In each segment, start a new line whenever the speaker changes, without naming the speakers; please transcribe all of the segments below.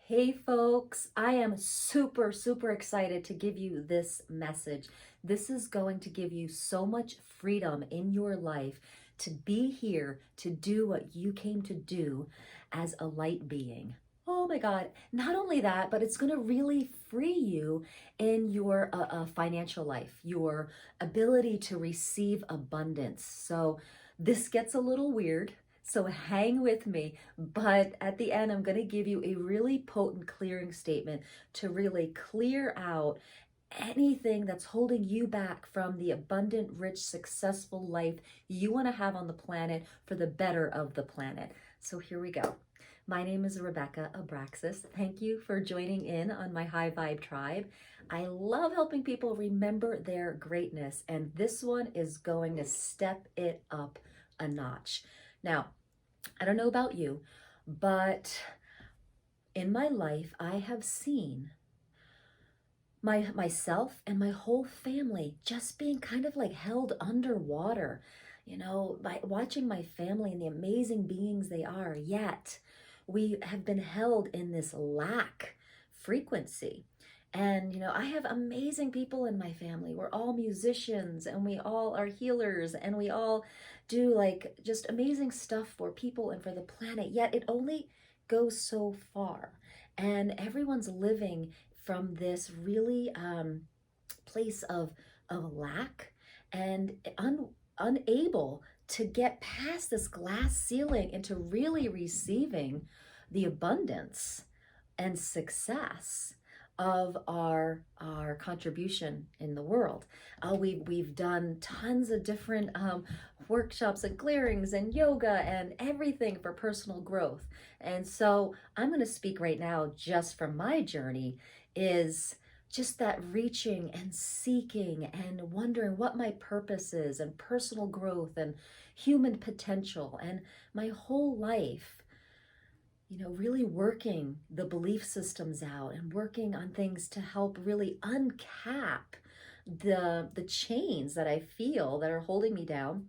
Hey folks, I am super excited to give you this message. This is going to give you so much freedom in your life to be here to do what you came to do as a light being. Oh my God, not only that, but it's going to really free you in your financial life, your ability to receive abundance. So this gets a little weird. So hang with me, but at the end, I'm going to give you a really potent clearing statement to really clear out anything that's holding you back from the abundant, rich, successful life you want to have on the planet for the better of the planet. So here we go. My name is Rebecca aBraxas. Thank you for joining in on my High Vibe Tribe. I love helping people remember their greatness, and this one is going to step it up a notch. Now, I don't know about you, but in my life, I have seen myself and my whole family just being kind of like held underwater, by watching my family and the amazing beings they are. Yet we have been held in this lack frequency. And, I have amazing people in my family. We're all musicians and we all are healers and we all do like just amazing stuff for people and for the planet. Yet it only goes so far. And everyone's living from this really place of lack and unable to get past this glass ceiling into really receiving the abundance and success of our contribution in the world. We've done tons of different workshops and clearings and yoga and everything for personal growth. And so I'm going to speak right now just from my journey is just that reaching and seeking and wondering what my purpose is and personal growth and human potential and my whole life, really working the belief systems out and working on things to help really uncap the chains that I feel that are holding me down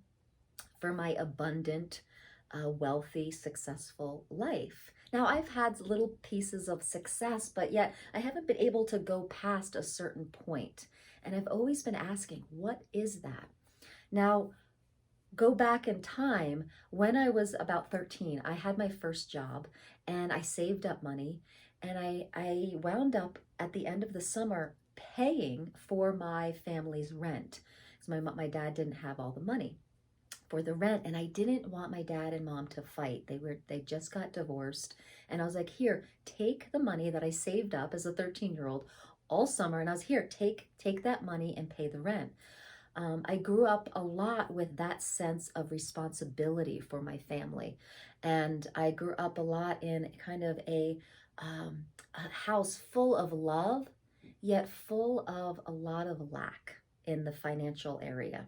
for my abundant, wealthy, successful life. Now, I've had little pieces of success, but yet I haven't been able to go past a certain point. And I've always been asking, what is that? Now, go back in time when I was about 13, I had my first job and I saved up money and I wound up at the end of the summer paying for my family's rent because my dad didn't have all the money for the rent, and I didn't want my dad and mom to fight. They just got divorced, and I was like, here, take the money that I saved up as a 13-year-old all summer, and I was here, take that money and pay the rent. I grew up a lot with that sense of responsibility for my family, and I grew up a lot in kind of a house full of love, yet full of a lot of lack in the financial area.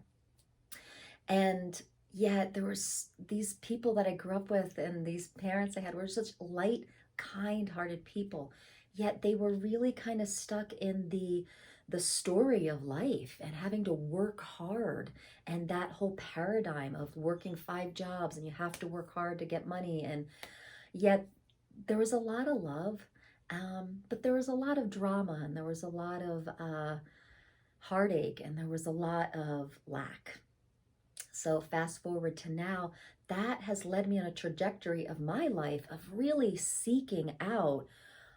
And yet there was these people that I grew up with and these parents I had were such light, kind-hearted people. Yet they were really kind of stuck in the story of life and having to work hard and that whole paradigm of working 5 jobs and you have to work hard to get money. And yet there was a lot of love, but there was a lot of drama and there was a lot of heartache and there was a lot of lack. So fast forward to now, that has led me on a trajectory of my life of really seeking out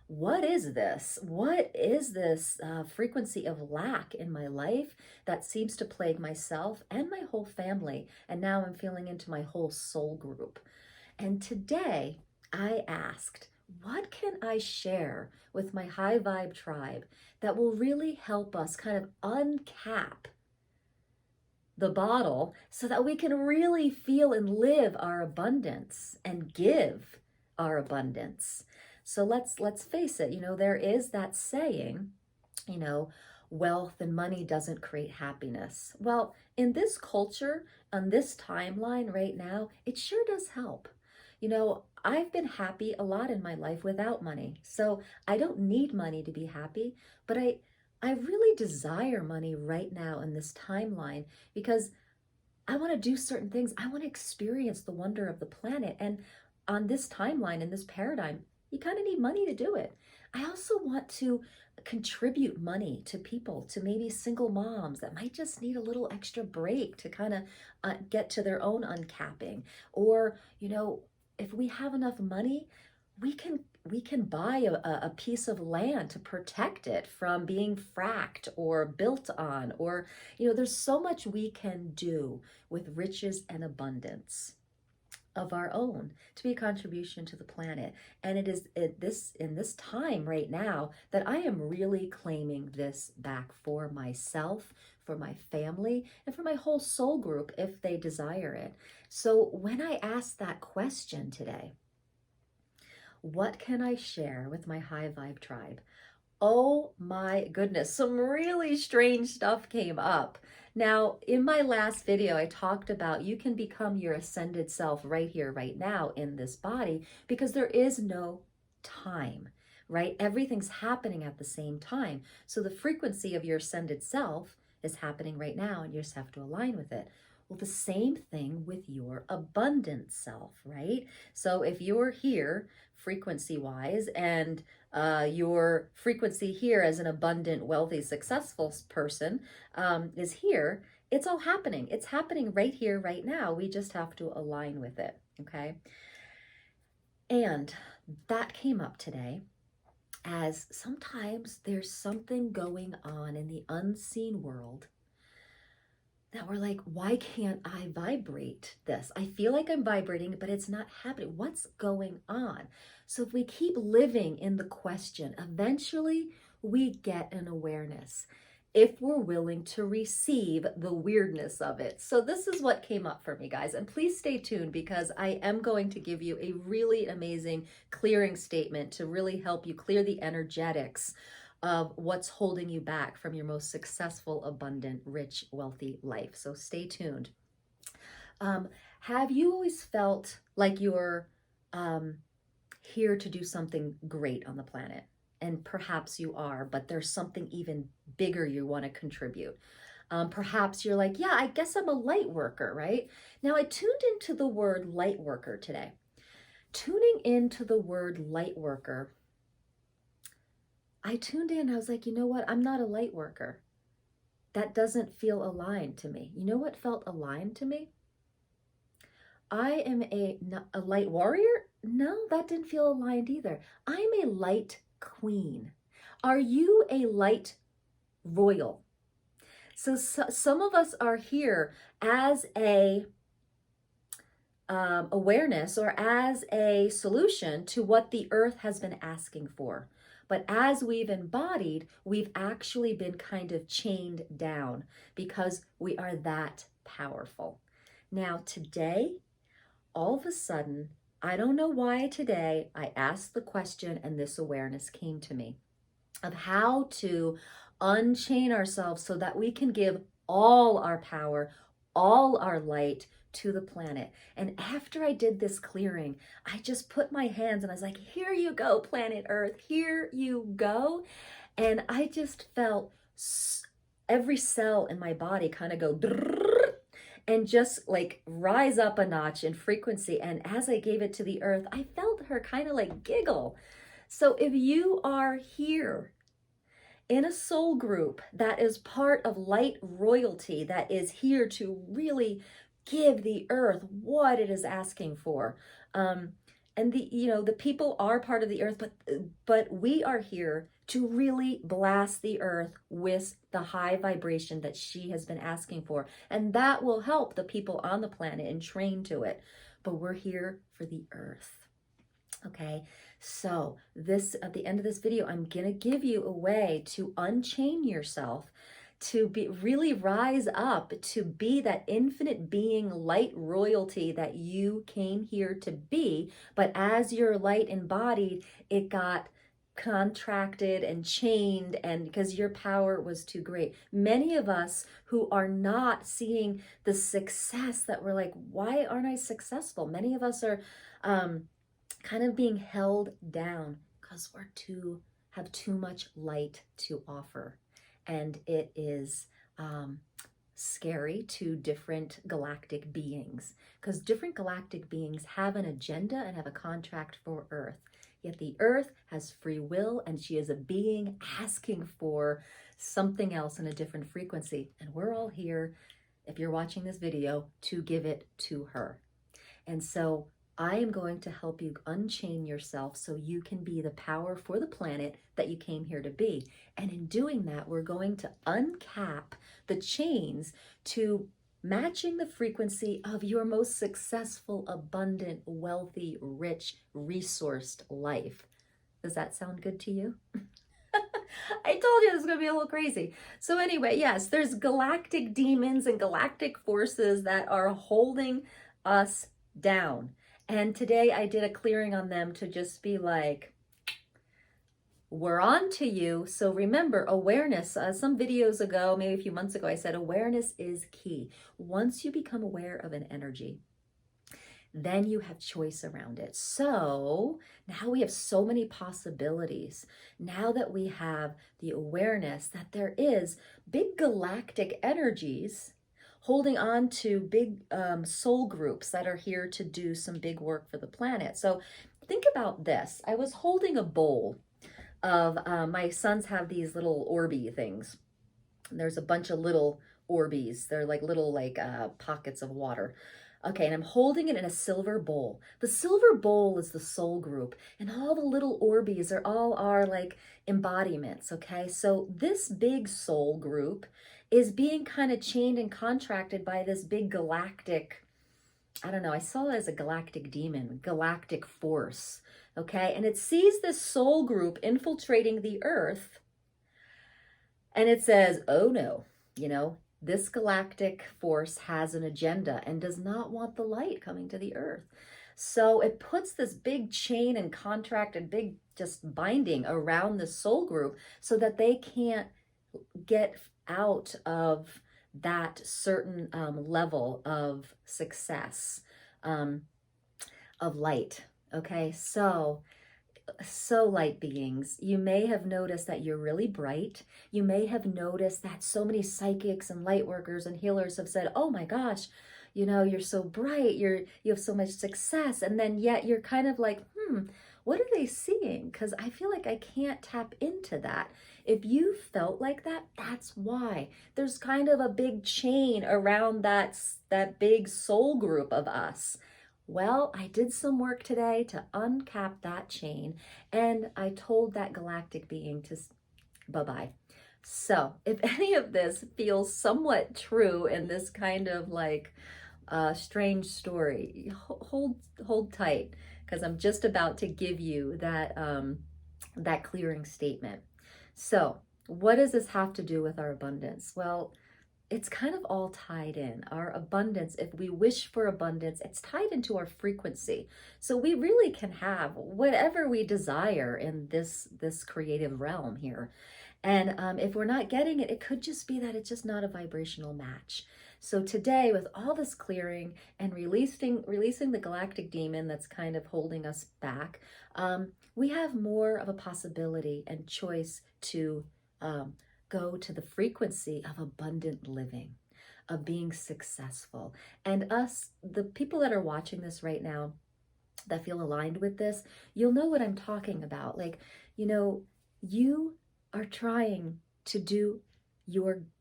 what is this? What is this frequency of lack in my life that seems to plague myself and my whole family? And now I'm feeling into my whole soul group. And today I asked, what can I share with my High Vibe Tribe that will really help us kind of uncap the bottle so that we can really feel and live our abundance and give our abundance? So let's face it, there is that saying, wealth and money doesn't create happiness. Well, in this culture, on this timeline right now, it sure does help. I've been happy a lot in my life without money. So I don't need money to be happy, but I really desire money right now in this timeline because I want to do certain things. I want to experience the wonder of the planet. And on this timeline, in this paradigm, You kind of need money to do it. I also want to contribute money to people, to maybe single moms that might just need a little extra break to kind of get to their own uncapping. Or, if we have enough money, we can buy a piece of land to protect it from being fracked or built on, or there's so much we can do with riches and abundance of our own to be a contribution to the planet. And it is in this time right now that I am really claiming this back for myself, for my family, and for my whole soul group if they desire it. So when I asked that question today, what can I share with my high vibe tribe? Oh my goodness, some really strange stuff came up. Now, in my last video, I talked about you can become your ascended self right here, right now in this body, because there is no time, right? Everything's happening at the same time. So the frequency of your ascended self is happening right now, and you just have to align with it. Well, the same thing with your abundant self, right? So if you're here frequency wise, and your frequency here as an abundant, wealthy, successful person is here, it's all happening. It's happening right here, right now. We just have to align with it, okay? And that came up today as sometimes there's something going on in the unseen world that we're like, why can't I vibrate this? I feel like I'm vibrating, but it's not happening. What's going on? So if we keep living in the question, eventually we get an awareness if we're willing to receive the weirdness of it. So this is what came up for me, guys. And please stay tuned, because I am going to give you a really amazing clearing statement to really help you clear the energetics of what's holding you back from your most successful, abundant, rich, wealthy life. So stay tuned. Have you always felt like you're here to do something great on the planet? And perhaps you are, but there's something even bigger you want to contribute. Perhaps you're like, yeah, I guess I'm a light worker, right? Now, I tuned into the word light worker today. Tuning into the word light worker, I tuned in, I was like, you know what? I'm not a light worker. That doesn't feel aligned to me. You know what felt aligned to me? I am a light warrior? No, that didn't feel aligned either. I'm a light queen. Are you a light royal? So some of us are here as a awareness or as a solution to what the earth has been asking for. But as we've embodied, we've actually been kind of chained down because we are that powerful. Now today, all of a sudden, I don't know why today, I asked the question and this awareness came to me of how to unchain ourselves so that we can give all our power, all our light to the planet. And after I did this clearing, I just put my hands and I was like, here you go, planet Earth, here you go. And I just felt every cell in my body kind of go and just like rise up a notch in frequency. And as I gave it to the earth, I felt her kind of like giggle. So if you are here in a soul group that is part of light royalty, that is here to really give the earth what it is asking for, and the people are part of the earth, but we are here to really blast the earth with the high vibration that she has been asking for, and that will help the people on the planet and train to it. But we're here for the earth. Okay, so this at the end of this video, I'm gonna give you a way to unchain yourself, to really rise up, to be that infinite being, light royalty that you came here to be. But as your light embodied, it got contracted and chained, and because your power was too great. Many of us who are not seeing the success that we're like, why aren't I successful? Many of us are kind of being held down because have too much light to offer. And it is scary to different galactic beings, because different galactic beings have an agenda and have a contract for Earth. yet the earth has free will and she is a being asking for something else in a different frequency. And we're all here, if you're watching this video, to give it to her. And so I am going to help you unchain yourself so you can be the power for the planet that you came here to be. And in doing that, we're going to uncap the chains to matching the frequency of your most successful, abundant, wealthy, rich, resourced life. Does that sound good to you? I told you this is going to be a little crazy. So anyway, yes, there's galactic demons and galactic forces that are holding us down. And today I did a clearing on them to just be like, we're on to you. So remember, awareness. Some videos ago, maybe a few months ago, I said awareness is key. Once you become aware of an energy, then you have choice around it. So now we have so many possibilities. Now that we have the awareness that there is big galactic energies holding on to big soul groups that are here to do some big work for the planet. So think about this. I was holding a bowl of, my sons have these little Orby things. And there's a bunch of little Orbeez. They're like little pockets of water. Okay, and I'm holding it in a silver bowl. The silver bowl is the soul group, and all the little Orbeez are all our like embodiments, okay? So this big soul group is being kind of chained and contracted by this big galactic, I don't know, I saw it as a galactic demon, galactic force, okay? And it sees this soul group infiltrating the earth, and it says, oh no, you know, this galactic force has an agenda and does not want the light coming to the earth. So it puts this big chain and contract and big just binding around the soul group so that they can't get out of that certain level of success, of light. Okay, so light beings, you may have noticed that you're really bright. You may have noticed that so many psychics and light workers and healers have said, oh my gosh, you know, you're so bright, you have so much success. And then yet you're kind of like, what are they seeing? Because I feel like I can't tap into that. If you felt like that, that's why. There's kind of a big chain around that big soul group of us. Well, I did some work today to uncap that chain, and I told that galactic being to bye-bye. So if any of this feels somewhat true in this kind of like strange story, hold tight, because I'm just about to give you that that clearing statement. So what does this have to do with our abundance? Well, it's kind of all tied in. Our abundance, if we wish for abundance, it's tied into our frequency. So we really can have whatever we desire in this creative realm here. And if we're not getting it, it could just be that it's just not a vibrational match. So today, with all this clearing and releasing the galactic demon that's kind of holding us back, we have more of a possibility and choice to go to the frequency of abundant living, of being successful. And us, the people that are watching this right now that feel aligned with this, you'll know what I'm talking about. Like, you know, you are trying to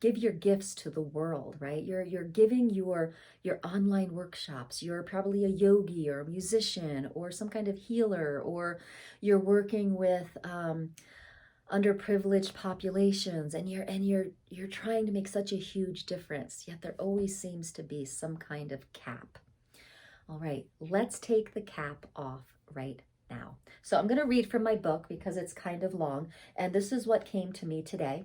give your gifts to the world, right? You're giving your online workshops. You're probably a yogi or a musician or some kind of healer, or you're working with underprivileged populations, and you're trying to make such a huge difference, yet there always seems to be some kind of cap. All right, let's take the cap off right now. So I'm going to read from my book because it's kind of long, and this is what came to me today.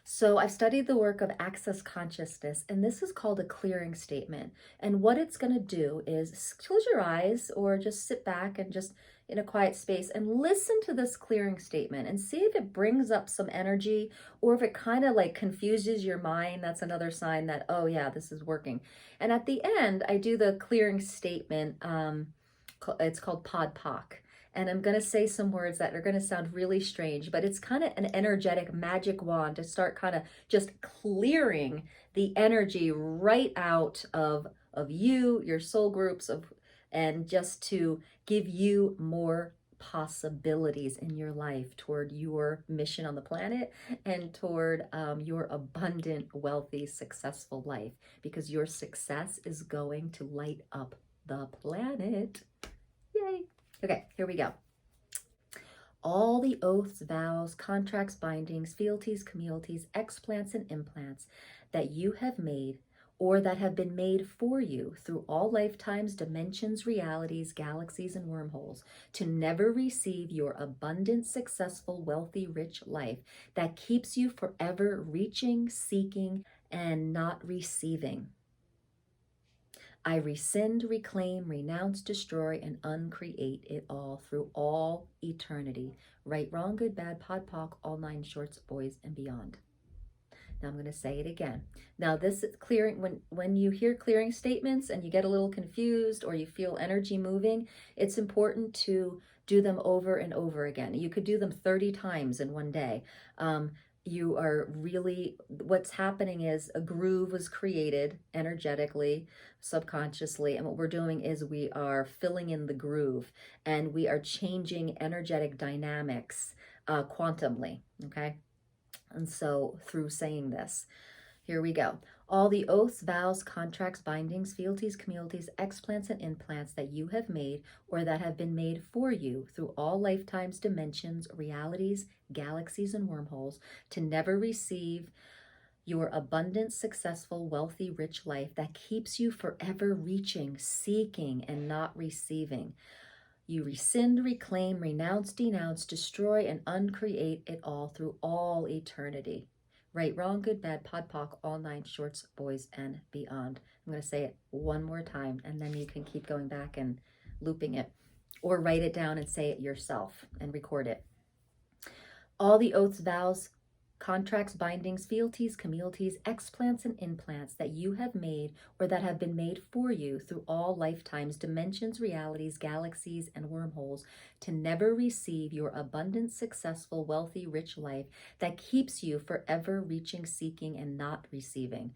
So I've studied the work of access consciousness, and this is called a clearing statement. And what it's going to do is close your eyes or just sit back and just in a quiet space and listen to this clearing statement and see if it brings up some energy, or if it kind of like confuses your mind. That's another sign that, oh yeah, this is working. And at the end, I do the clearing statement. It's called Pod Poc. And I'm going to say some words that are going to sound really strange, but it's kind of an energetic magic wand to start kind of just clearing the energy right out of you, your soul groups, and just to give you more possibilities in your life toward your mission on the planet and toward your abundant, wealthy, successful life, because your success is going to light up the planet. Yay. Okay, here we go. All the oaths, vows, contracts, bindings, fealties, communities, explants, and implants that you have made or that have been made for you through all lifetimes, dimensions, realities, galaxies, and wormholes to never receive your abundant, successful, wealthy, rich life that keeps you forever reaching, seeking, and not receiving. I rescind, reclaim, renounce, destroy, and uncreate it all through all eternity. Right, wrong, good, bad, pod, poc, all nine shorts, boys, and beyond. Now I'm going to say it again. Now this is clearing, when you hear clearing statements and you get a little confused or you feel energy moving, it's important to do them over and over again. You could do them 30 times in one day. You are really, what's happening is a groove was created energetically, subconsciously, and what we're doing is we are filling in the groove and we are changing energetic dynamics quantumly, okay? And so through saying this, here we go. All the oaths, vows, contracts, bindings, fealties, communities, explants, and implants that you have made or that have been made for you through all lifetimes, dimensions, realities, galaxies, and wormholes to never receive your abundant, successful, wealthy, rich life that keeps you forever reaching, seeking, and not receiving. You rescind, reclaim, renounce, denounce, destroy, and uncreate it all through all eternity. Right, wrong, good, bad, pod, poc, all nine shorts, boys, and beyond. I'm going to say it one more time, and then you can keep going back and looping it. Or write it down and say it yourself and record it. All the oaths, vows, contracts, bindings, fealties, communities, explants, and implants that you have made or that have been made for you through all lifetimes, dimensions, realities, galaxies, and wormholes to never receive your abundant, successful, wealthy, rich life that keeps you forever reaching, seeking, and not receiving.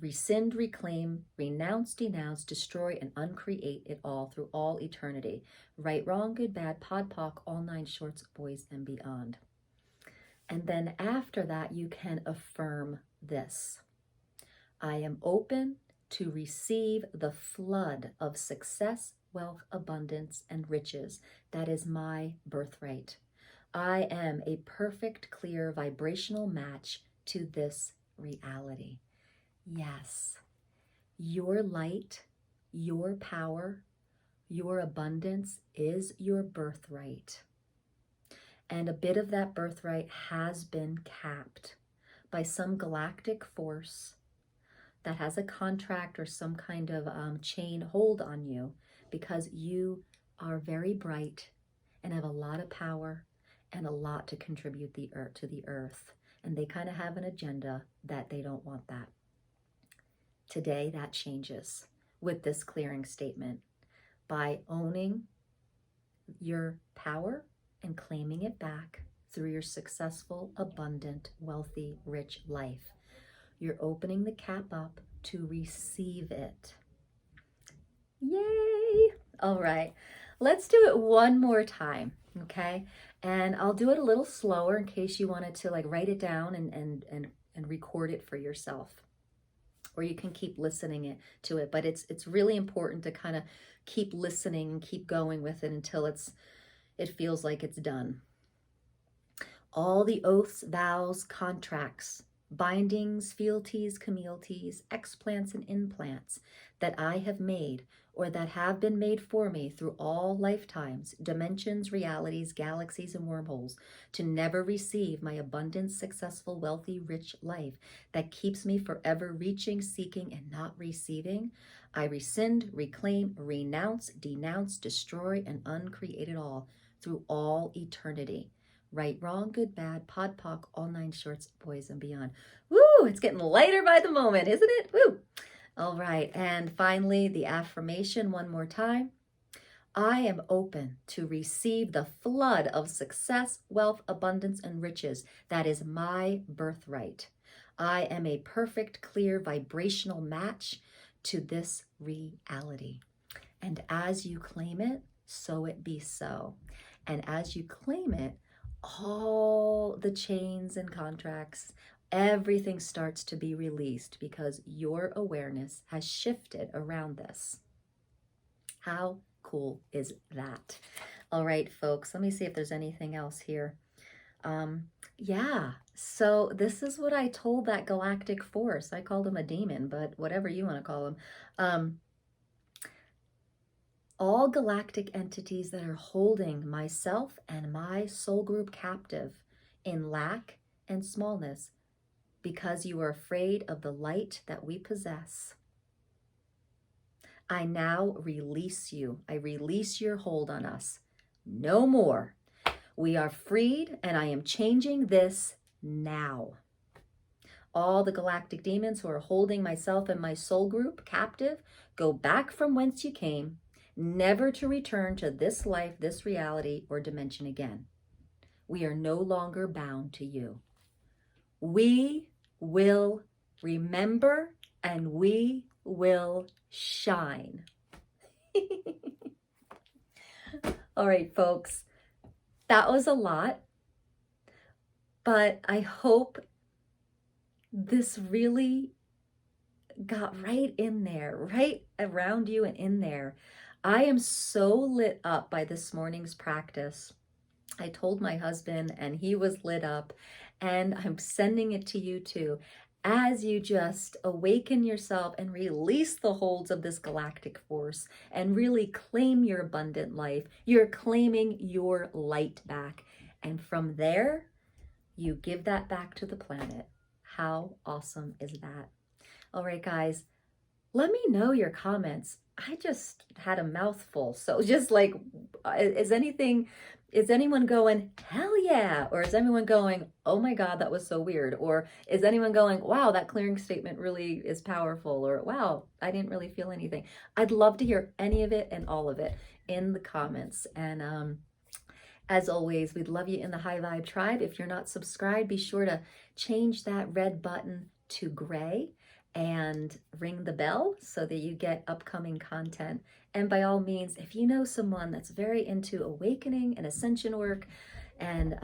Rescind, reclaim, renounce, denounce, destroy, and uncreate it all through all eternity. Right, wrong, good, bad, pod, poc, all nine shorts, boys, and beyond. And then after that, you can affirm this. I am open to receive the flood of success, wealth, abundance, and riches that is my birthright. I am a perfect, clear, vibrational match to this reality. Yes, your light, your power, your abundance is your birthright. And a bit of that birthright has been capped by some galactic force that has a contract or some kind of chain hold on you, because you are very bright and have a lot of power and a lot to contribute to the earth. And they kind of have an agenda that they don't want that. Today, that changes with this clearing statement by owning your power and claiming it back through your successful, abundant, wealthy, rich life. You're opening the cap up to receive it. Yay! All right, let's do it one more time, okay? And I'll do it a little slower in case you wanted to like write it down and record it for yourself. Or you can keep listening to it, but it's really important to kind of keep listening and keep going with it until it feels like it's done. All the oaths, vows, contracts, bindings, fealties, communities, explants, and implants that I have made or that have been made for me through all lifetimes, dimensions, realities, galaxies, and wormholes to never receive my abundant, successful, wealthy, rich life that keeps me forever reaching, seeking, and not receiving, I rescind, reclaim, renounce, denounce, destroy, and uncreate it all through all eternity. Right, wrong, good, bad, pod, poc, all nine shorts, boys, and beyond. Woo, it's getting lighter by the moment, isn't it? Woo. All right, and finally, the affirmation one more time. I am open to receive the flood of success, wealth, abundance, and riches that is my birthright. I am a perfect, clear, vibrational match to this reality. And as you claim it, so it be so. And as you claim it, all the chains and contracts, everything starts to be released because your awareness has shifted around this. How cool is that? All right, folks, let me see if there's anything else here. Yeah, so this is what I told that galactic force. I called him a demon, but whatever you want to call him. All galactic entities that are holding myself and my soul group captive in lack and smallness because you are afraid of the light that we possess, I now release you. I release your hold on us. No more. We are freed, and I am changing this now. All the galactic demons who are holding myself and my soul group captive, go back from whence you came, never to return to this life, this reality, or dimension again. We are no longer bound to you. We will remember, and we will shine. All right, folks, that was a lot, but I hope this really got right in there, right around you and in there. I am so lit up by this morning's practice. I told my husband and he was lit up, and I'm sending it to you too. As you just awaken yourself and release the holds of this galactic force and really claim your abundant life, you're claiming your light back. And from there, you give that back to the planet. How awesome is that? All right, guys, let me know your comments. I just had a mouthful. So just like, is anyone going, hell yeah? Or is anyone going, oh my God, that was so weird? Or is anyone going, wow, that clearing statement really is powerful? Or wow, I didn't really feel anything. I'd love to hear any of it and all of it in the comments. And as always, we'd love you in the High Vibe Tribe. If you're not subscribed, be sure to change that red button to gray and ring the bell so that you get upcoming content. And by all means, if you know someone that's very into awakening and ascension work and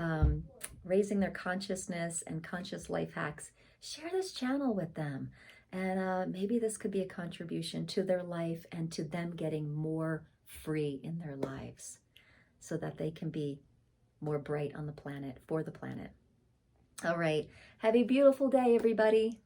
raising their consciousness and conscious life hacks, share this channel with them. And maybe this could be a contribution to their life and to them getting more free in their lives so that they can be more bright on the planet, for the planet. All right. Have a beautiful day, everybody.